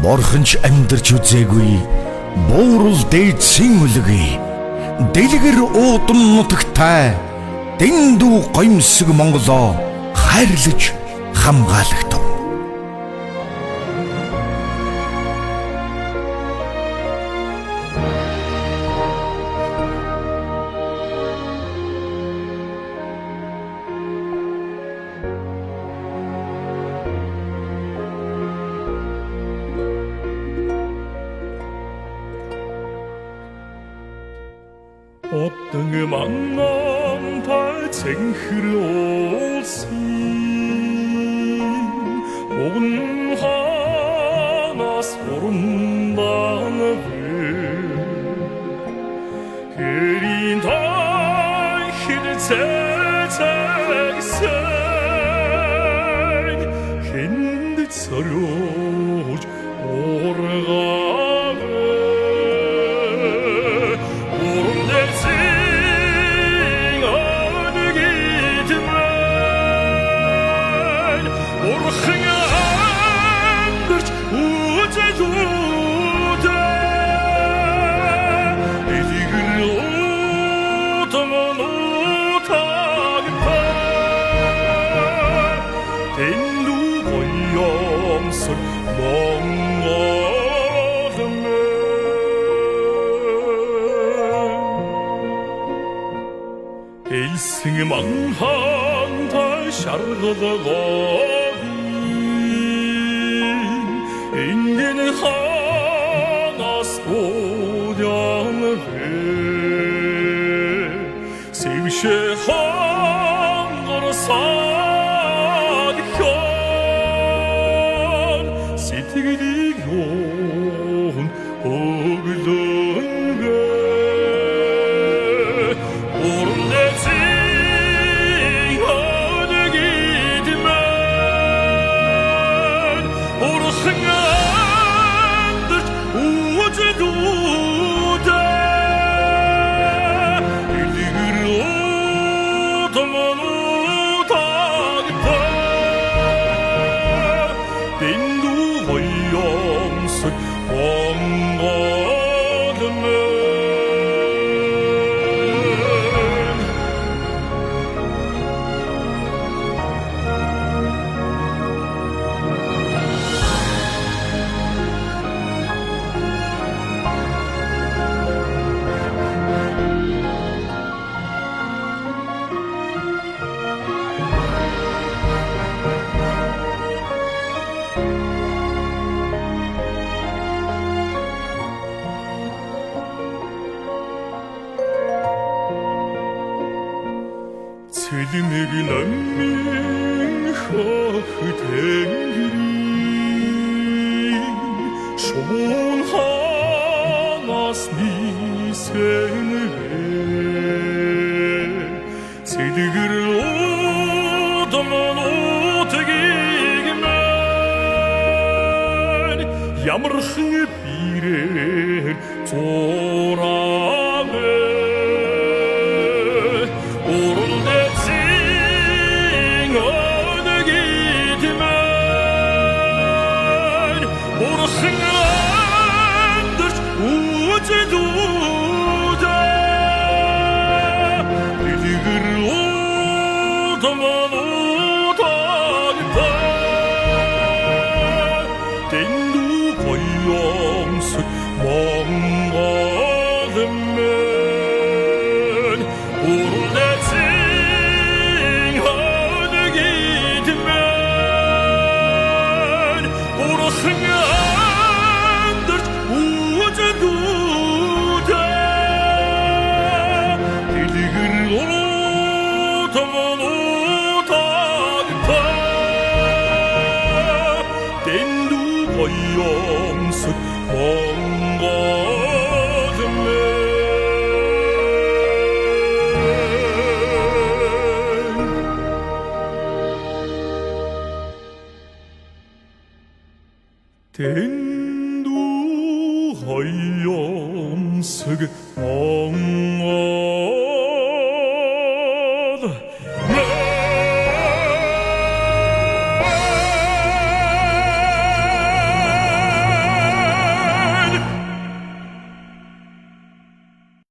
Бурхан ч амьдарч үзээгүй буурал дээдсийн үлгий. Дэлгэр уудам нутагтай дэндүү гоёмсог Монголоо хайрлаж хамгаалагтав. 어떤 만남 발쟁흐르 올신 목은 하나 소른다는 그린 달힐 제작생 힘들 서려오지 오래가 Eysing manhan ta şargıda gavin Engin hanas koyanı ve Sevşe hangar sadikyan Sitigli yon oğlun ve Çelimik nemmin hahı tengirin Şoğun hanas nisene Çeligir odaman otegigmen Yamırhını birer zorame 댕두 허염스게 엉어다